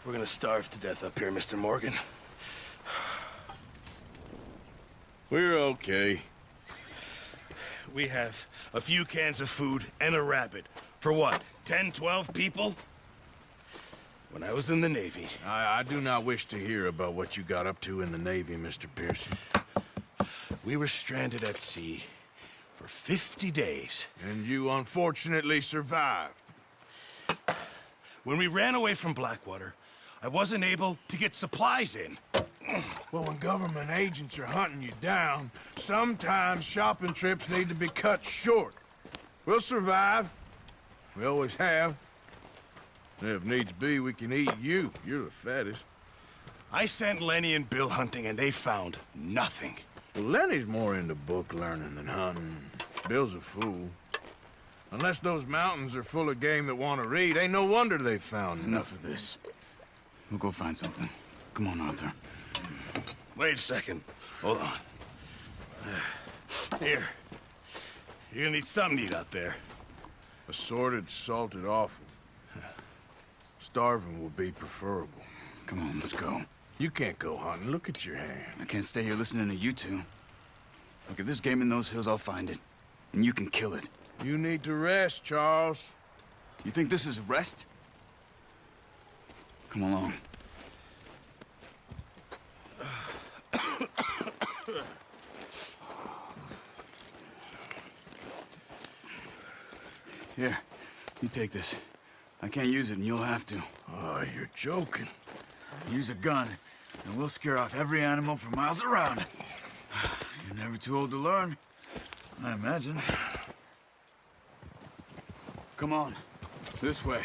We're gonna starve to death up here, Mr. Morgan. We're okay. We have a few cans of food and a rabbit. For what, 10, 12 people? When I was in the Navy... I do not wish to hear about what you got up to in the Navy, Mr. Pearson. We were stranded at sea for 50 days. And you unfortunately survived. When we ran away from Blackwater, I wasn't able to get supplies in. Well, when government agents are hunting you down, sometimes shopping trips need to be cut short. We'll survive. We always have. And if needs be, we can eat you. You're the fattest. I sent Lenny and Bill hunting, and they found nothing. Well, Lenny's more into book learning than hunting. Bill's a fool. Unless those mountains are full of game that want to read, ain't no wonder they found Enough of this. We'll go find something. Come on, Arthur. Wait a second. Hold on. Here. You're gonna need something to eat out there. Assorted, salted offal. Starving will be preferable. Come on, let's go. You can't go hunting. Look at your hand. I can't stay here listening to you two. Look, if there's game in those hills, I'll find it. And you can kill it. You need to rest, Charles. You think this is rest? Come along. Here, you take this. I can't use it, and you'll have to. Oh, you're joking. Use a gun, and we'll scare off every animal for miles around. You're never too old to learn, I imagine. Come on, this way.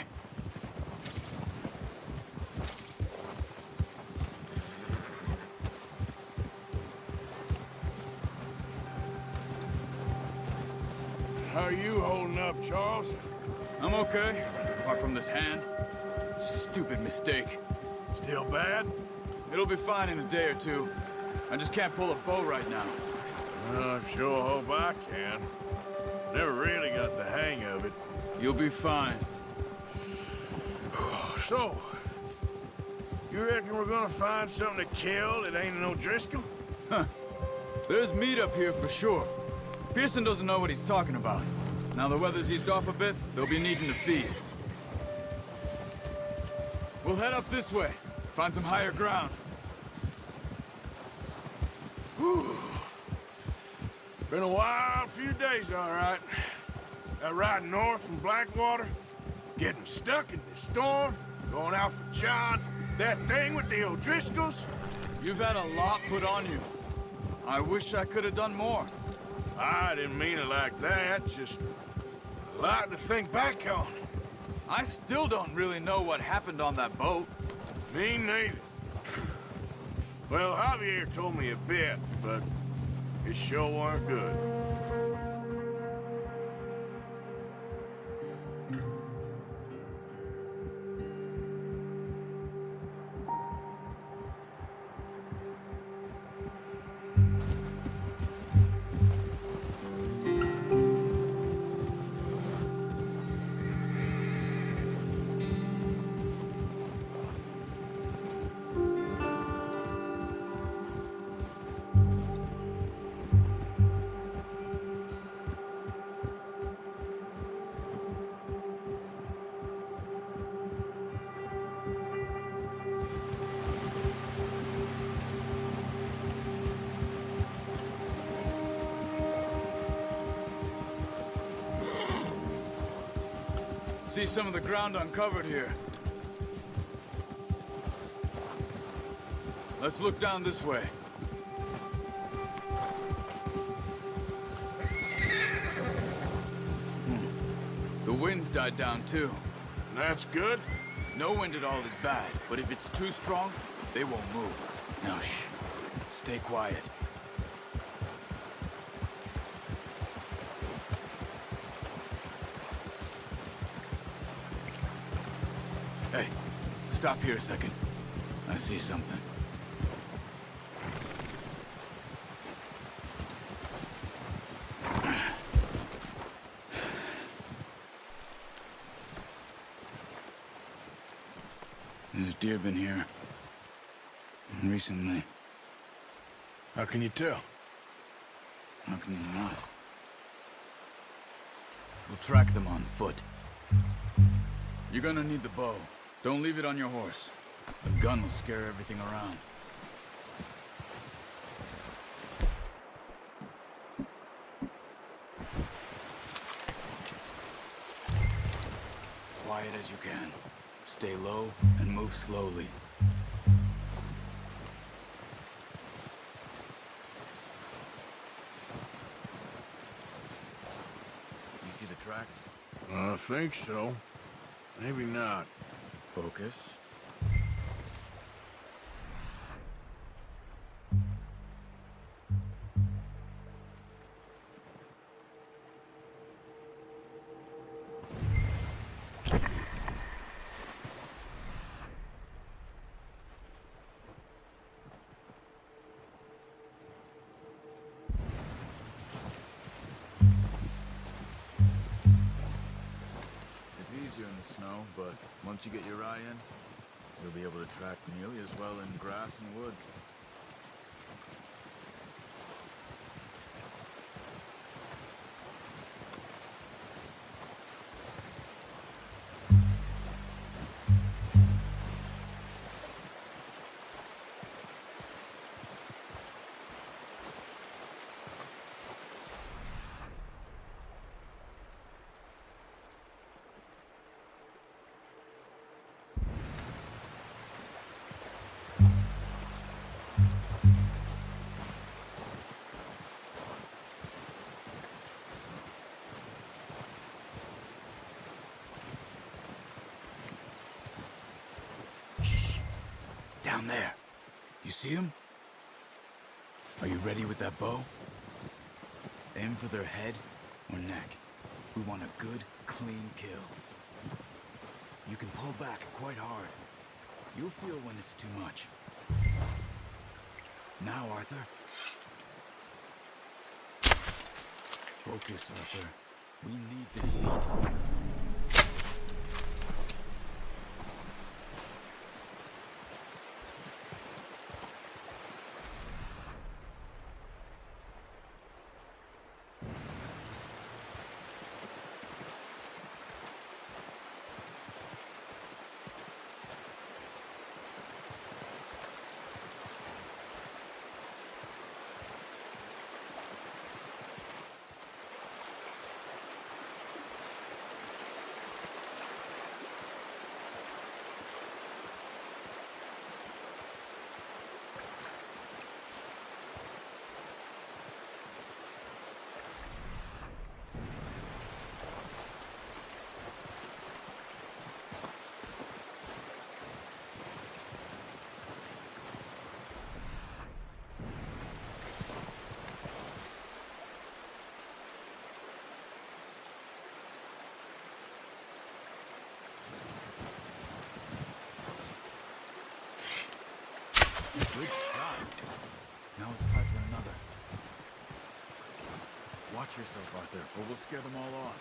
How are you holding up, Charles? I'm okay, apart from this hand. Stupid mistake. Still bad? It'll be fine in a day or two. I just can't pull a bow right now. I sure hope I can. Never really got the hang of it. You'll be fine. So, you reckon we're gonna find something to kill that ain't no Driscoll? Huh. There's meat up here for sure. Pearson doesn't know what he's talking about. Now the weather's eased off a bit, they'll be needing to feed. We'll head up this way. Find some higher ground. Whew. Been a wild few days, all right. That ride north from Blackwater, getting stuck in this storm, going out for John, that thing with the O'Driscolls. You've had a lot put on you. I wish I could have done more. I didn't mean it like that, just a lot to think back on. I still don't really know what happened on that boat. Me neither. Well, Javier told me a bit, but it sure weren't good. See some of the ground uncovered here. Let's look down this way. The wind's died down too. That's good. No wind at all is bad, but if it's too strong, they won't move. Now shh. Stay quiet. Hey, stop here a second. I see something. There's deer been here. Recently. How can you tell? How can you not? We'll track them on foot. You're gonna need the bow. Don't leave it on your horse. A gun will scare everything around. Quiet as you can. Stay low and move slowly. You see the tracks? I think so. Maybe not. Focus. It's easier in the snow, but once you get your eye in, you'll be able to track nearly as well in grass and woods. Down there. You see him? Are you ready with that bow? Aim for their head or neck. We want a good, clean kill. You can pull back quite hard. You'll feel when it's too much. Now, Arthur. Focus, Arthur. We need this meat. Good shot. Now let's try for another. Watch yourself, Arthur, or we'll scare them all off.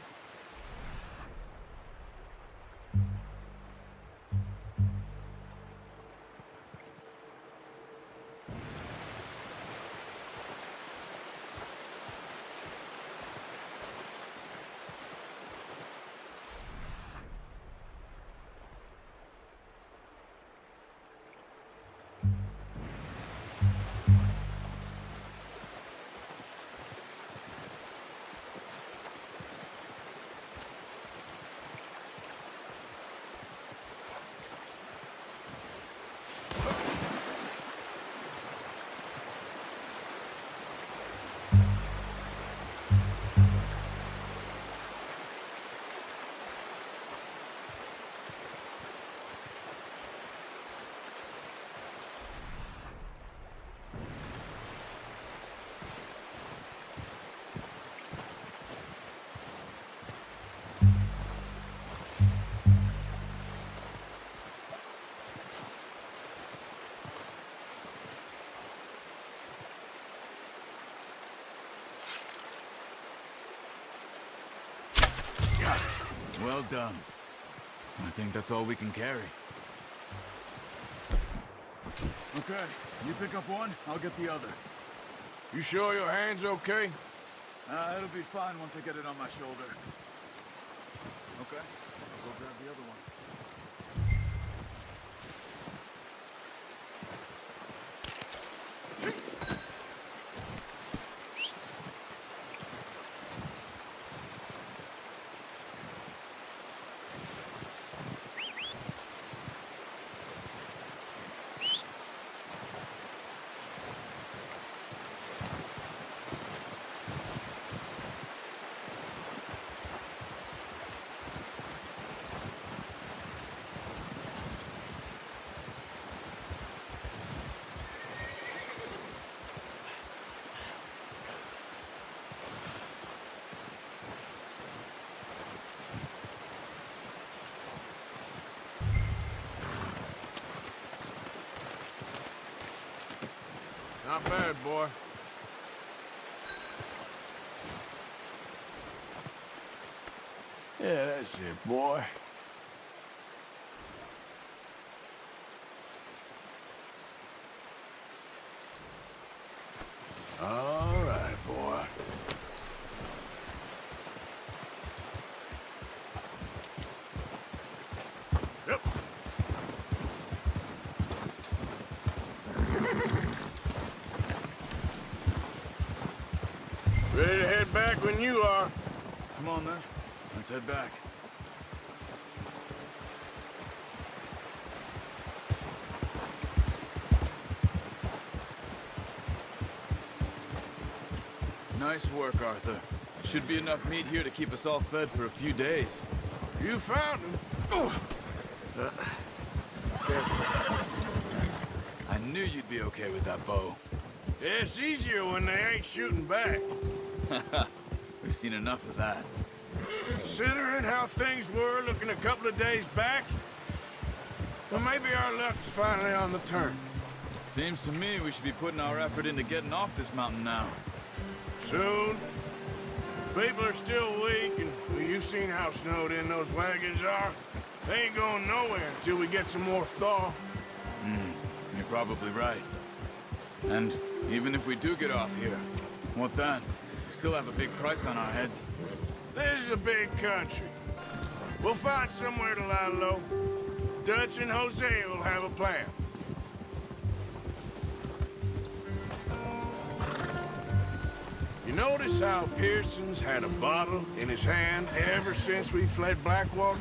Well done. I think that's all we can carry. Okay, you pick up one, I'll get the other. You sure your hand's okay? It'll be fine once I get it on my shoulder. Okay, I'll go grab the other one. Not bad, boy. Yeah, that's it, boy. All right, boy. Yep. Ready to head back when you are. Come on, then. Let's head back. Nice work, Arthur. Should be enough meat here to keep us all fed for a few days. You found him. Careful. I knew you'd be okay with that bow. Yeah, it's easier when they ain't shooting back. We've seen enough of that. Considering how things were looking a couple of days back, well, maybe our luck's finally on the turn. Seems to me we should be putting our effort into getting off this mountain now. Soon. People are still weak, and well, you've seen how snowed in those wagons are. They ain't going nowhere until we get some more thaw. You're probably right. And even if we do get off here, what then? We still have a big price on our heads. This is a big country. We'll find somewhere to lie low. Dutch and Jose will have a plan. You notice how Pearson's had a bottle in his hand ever since we fled Blackwater?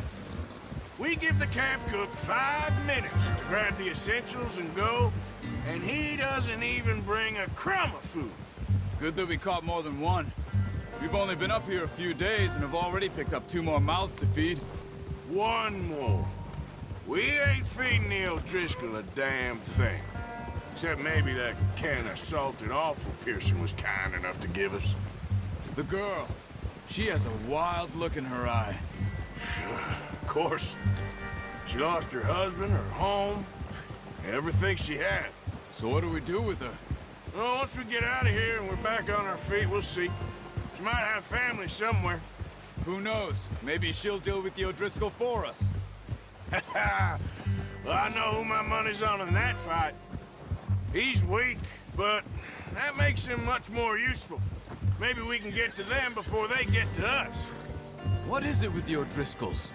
We give the camp cook 5 minutes to grab the essentials and go, and he doesn't even bring a crumb of food. Good that we caught more than one. We've only been up here a few days and have already picked up 2 more mouths to feed. One more. We ain't feeding the O'Driscoll a damn thing. Except maybe that can of salted offal Pearson was kind enough to give us. The girl. She has a wild look in her eye. Of course. She lost her husband, her home, everything she had. So what do we do with her? Well, once we get out of here and we're back on our feet, we'll see. She might have family somewhere. Who knows? Maybe she'll deal with the O'Driscoll for us. Well, I know who my money's on in that fight. He's weak, but that makes him much more useful. Maybe we can get to them before they get to us. What is it with the O'Driscolls?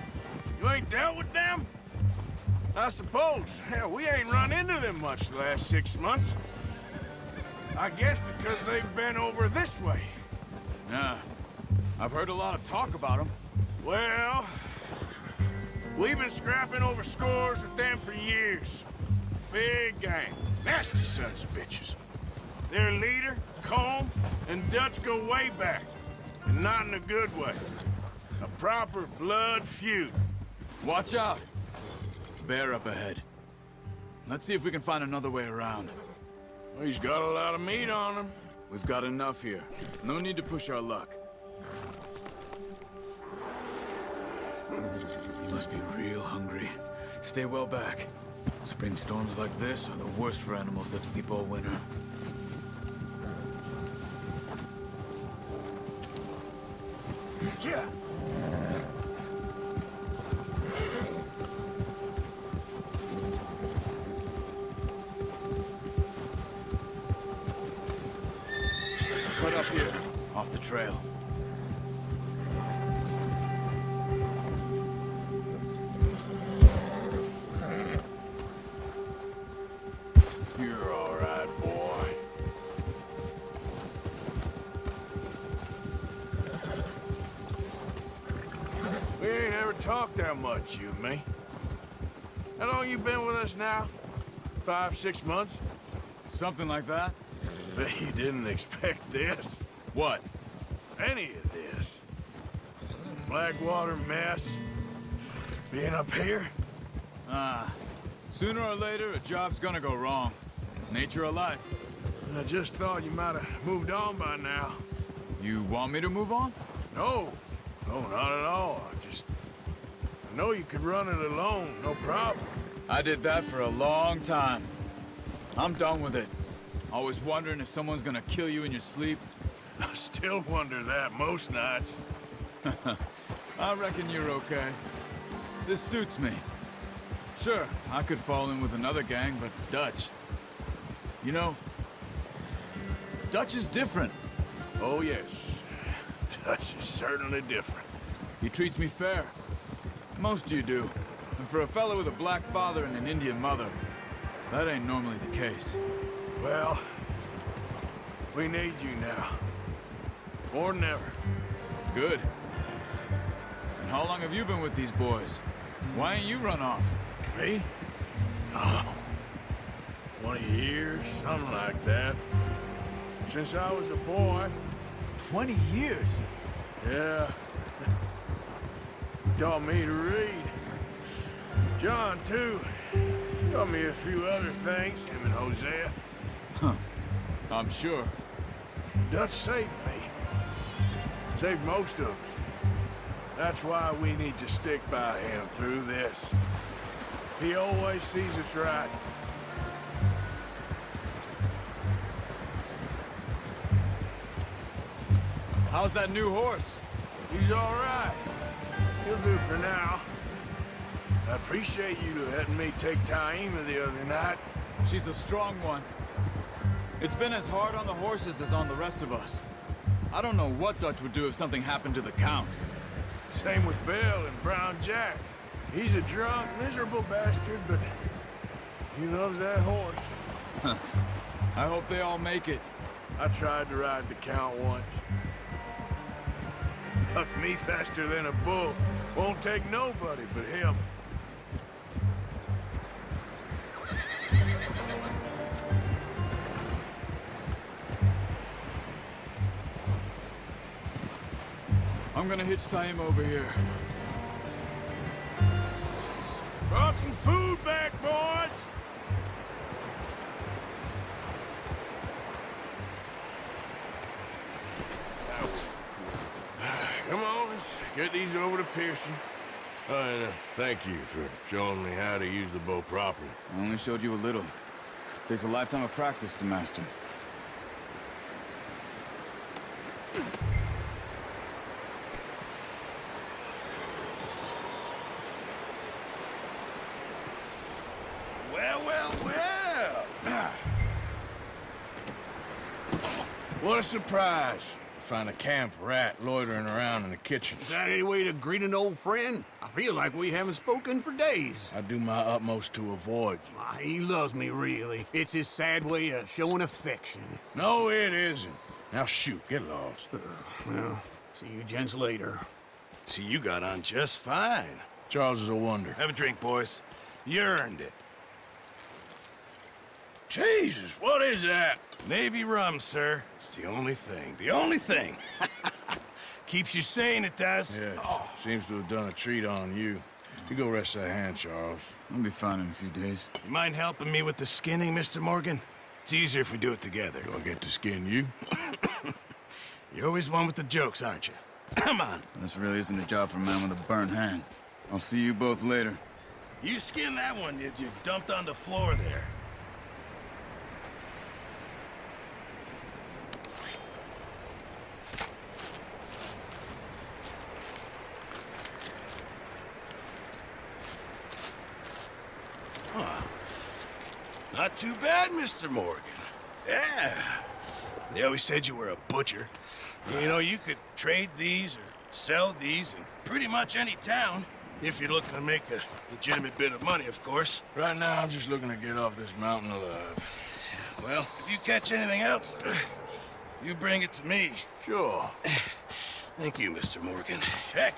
You ain't dealt with them? I suppose. Hell, we ain't run into them much the last 6 months. I guess because they've been over this way. Yeah. I've heard a lot of talk about them. Well, we've been scrapping over scores with them for years. Big gang. Nasty sons of bitches. Their leader, Colm, and Dutch go way back. And not in a good way. A proper blood feud. Watch out! Bear up ahead. Let's see if we can find another way around. Well, he's got a lot of meat on him. We've got enough here. No need to push our luck. You must be real hungry. Stay well back. Spring storms like this are the worst for animals that sleep all winter. Yeah. trail. You're all right, boy. We ain't ever talked that much, you and me. How long you been with us now? 5, 6 months? Something like that? Bet you didn't expect this. What? Any of this. Blackwater mess. Being up here? Sooner or later, a job's gonna go wrong. Nature of life. I just thought you might have moved on by now. You want me to move on? No. No, not at all. I know you could run it alone, no problem. I did that for a long time. I'm done with it. Always wondering if someone's gonna kill you in your sleep. I still wonder that most nights. I reckon you're okay. This suits me. Sure, I could fall in with another gang, but Dutch... You know, Dutch is different. Oh, yes. Dutch is certainly different. He treats me fair. Most of you do. And for a fellow with a black father and an Indian mother, that ain't normally the case. Well, we need you now. More than ever. Good. And how long have you been with these boys? Why ain't you run off? Me? Oh, 20 years, something like that. Since I was a boy. 20 years? Yeah. Taught me to read. John, too. Taught me a few other things, him and Hosea. Huh. I'm sure. Dutch saved me. Saved most of us. That's why we need to stick by him through this. He always sees us right. How's that new horse? He's all right. He'll do for now. I appreciate you letting me take Taima the other night. She's a strong one. It's been as hard on the horses as on the rest of us. I don't know what Dutch would do if something happened to the Count. Same with Bill and Brown Jack. He's a drunk, miserable bastard, but he loves that horse. Huh. I hope they all make it. I tried to ride the Count once. Bucked me faster than a bull. Won't take nobody but him. I'm gonna hitch Taima over here. Brought some food back, boys! Come on, let's get these over to Pearson. And thank you for showing me how to use the bow properly. I only showed you a little. Takes a lifetime of practice to master. Well. What a surprise. Find a camp rat loitering around in the kitchen. Is that any way to greet an old friend? I feel like we haven't spoken for days. I do my utmost to avoid you. Why, he loves me, really. It's his sad way of showing affection. No, it isn't. Now shoot, get lost. Well, see you gents later. See, you got on just fine. Charles is a wonder. Have a drink, boys. You earned it. Jesus, what is that? Navy rum, sir. It's the only thing. The only thing. Keeps you sane, it does. Yes, seems to have done a treat on you. You go rest that hand, Charles. I'll be fine in a few days. You mind helping me with the skinning, Mr. Morgan? It's easier if we do it together. Do I get to skin you? You're always one with the jokes, aren't you? Come on. This really isn't a job for a man with a burnt hand. I'll see you both later. You skin that one you dumped on the floor there. Not too bad, Mr. Morgan. Yeah. They always said you were a butcher. You know, you could trade these or sell these in pretty much any town, if you're looking to make a legitimate bit of money, of course. Right now, I'm just looking to get off this mountain alive. Well, if you catch anything else, you bring it to me. Sure. Thank you, Mr. Morgan. Heck,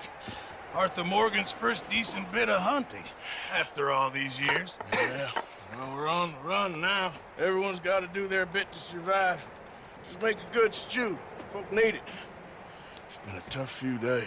Arthur Morgan's first decent bit of hunting after all these years. Yeah, well, we're on the run now. Everyone's got to do their bit to survive. Just make a good stew. Folk need it. It's been a tough few days.